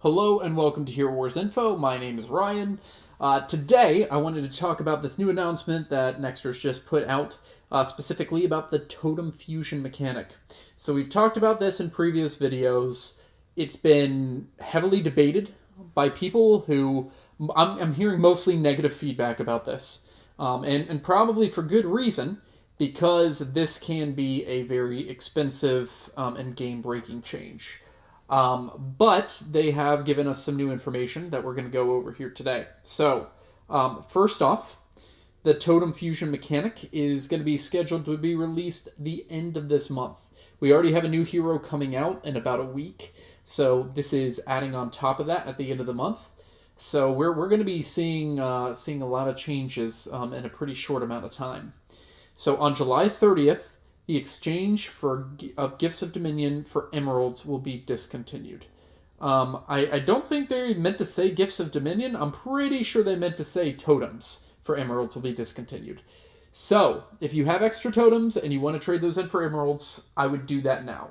Hello and welcome to Hero Wars Info. My name is Ryan. Today, I wanted to talk about this new announcement that Nexter's just put out, specifically about the Totem Fusion mechanic. So we've talked about this in previous videos. It's been heavily debated by people who I'm hearing mostly negative feedback about this, and probably for good reason, because this can be a very expensive and game-breaking change. But they have given us some new information that we're going to go over here today. So, first off, the Totem Fusion mechanic is going to be scheduled to be released the end of this month. We already have a new hero coming out in about a week, so this is adding on top of that at the end of the month. So we're going to be seeing a lot of changes in a pretty short amount of time. So on July 30th, the exchange of Gifts of Dominion for emeralds will be discontinued. I don't think they meant to say Gifts of Dominion. I'm pretty sure they meant to say totems for emeralds will be discontinued. So, if you have extra totems and you want to trade those in for emeralds, I would do that now.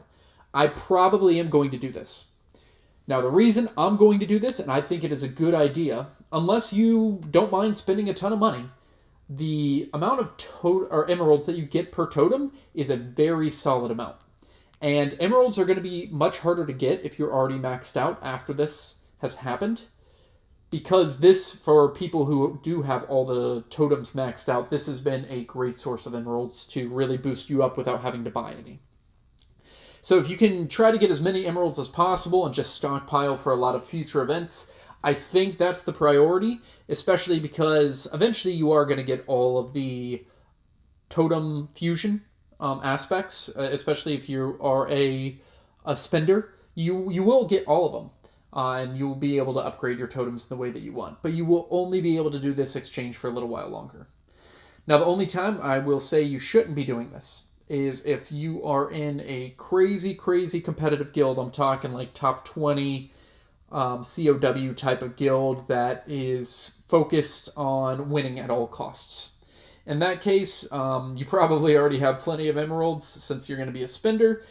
I probably am going to do this. Now, the reason I'm going to do this, and I think it is a good idea, unless you don't mind spending a ton of money, the amount of emeralds that you get per totem is a very solid amount. And emeralds are going to be much harder to get if you're already maxed out after this has happened. Because this, for people who do have all the totems maxed out, this has been a great source of emeralds to really boost you up without having to buy any. So if you can try to get as many emeralds as possible and just stockpile for a lot of future events, I think that's the priority, especially because eventually you are going to get all of the Totem Fusion aspects, especially if you are a spender. You will get all of them, and you will be able to upgrade your totems the way that you want. But you will only be able to do this exchange for a little while longer. Now, the only time I will say you shouldn't be doing this is if you are in a crazy, crazy competitive guild. I'm talking like top 20 COW type of guild that is focused on winning at all costs. In that case, you probably already have plenty of emeralds since you're going to be a spender.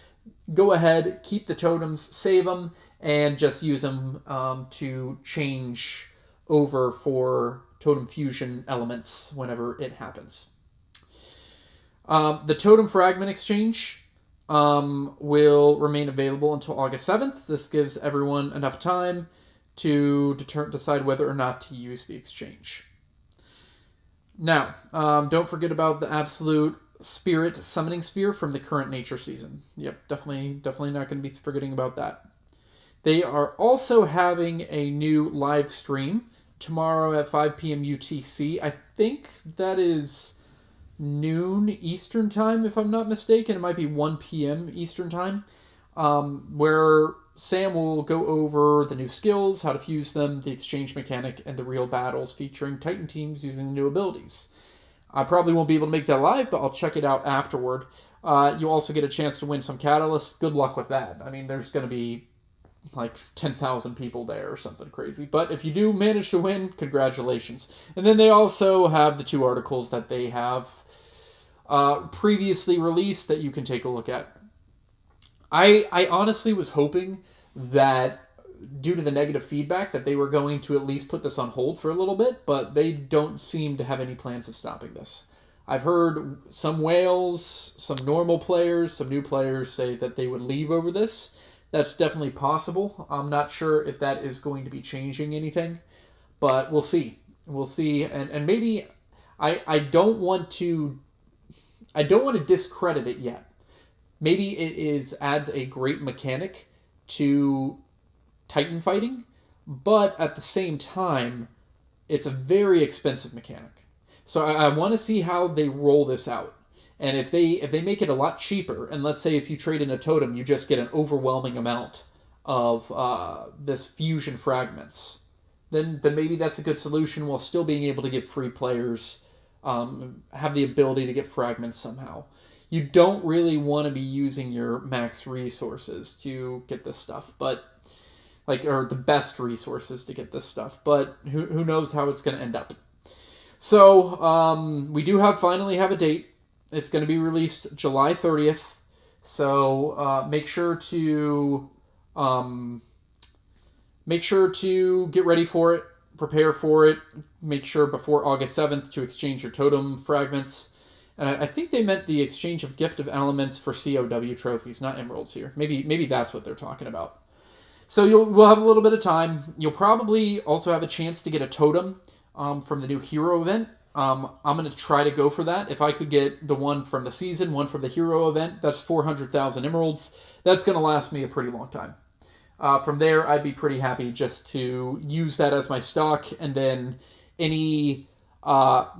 Go ahead, keep the totems, save them, and just use them to change over for Totem Fusion elements whenever it happens. The Totem Fragment Exchange will remain available until August 7th. This gives everyone enough time to decide whether or not to use the exchange. Now, don't forget about the Absolute Spirit Summoning Sphere from the current Nature season. Yep, definitely not going to be forgetting about that. They are also having a new live stream tomorrow at 5 p.m. UTC. I think that is noon Eastern time, if I'm not mistaken. It might be 1 p.m. Eastern time, where Sam will go over the new skills, how to fuse them, the exchange mechanic, and the real battles featuring Titan teams using the new abilities. I probably won't be able to make that live, but I'll check it out afterward. You'll also get a chance to win some catalysts. Good luck with that. I mean, there's going to be like 10,000 people there or something crazy. But if you do manage to win, congratulations. And then they also have the 2 articles that they have previously released that you can take a look at. I honestly was hoping that due to the negative feedback that they were going to at least put this on hold for a little bit, but they don't seem to have any plans of stopping this. I've heard some whales, some normal players, some new players say that they would leave over this. That's definitely possible. I'm not sure if that is going to be changing anything, but we'll see. We'll see, and maybe I don't want to discredit it yet. Maybe it adds a great mechanic to Titan fighting, but at the same time, it's a very expensive mechanic. So I want to see how they roll this out. And if they make it a lot cheaper, and let's say if you trade in a totem, you just get an overwhelming amount of this fusion fragments, then maybe that's a good solution while still being able to give free players have the ability to get fragments somehow. You don't really want to be using your max resources to get this stuff, but or the best resources to get this stuff. But who knows how it's going to end up. So we do finally have a date. It's going to be released July 30th. So make sure to make sure to get ready for it, prepare for it. Make sure before August 7th to exchange your totem fragments. And I think they meant the exchange of gift of elements for COW trophies, not emeralds here. Maybe that's what they're talking about. So we'll have a little bit of time. You'll probably also have a chance to get a totem from the new hero event. I'm going to try to go for that. If I could get the one from the season, one from the hero event, that's 400,000 emeralds. That's going to last me a pretty long time. From there, I'd be pretty happy just to use that as my stock, and then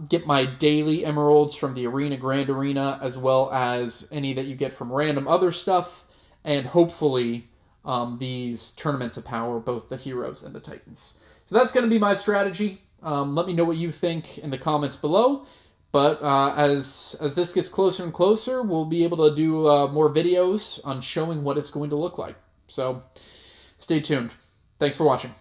get my daily emeralds from the Grand Arena, as well as any that you get from random other stuff, and hopefully these tournaments of power, both the heroes and the titans. So that's going to be my strategy. Let me know what you think in the comments below. But as this gets closer and closer, we'll be able to do more videos on showing what it's going to look like. So stay tuned. Thanks for watching.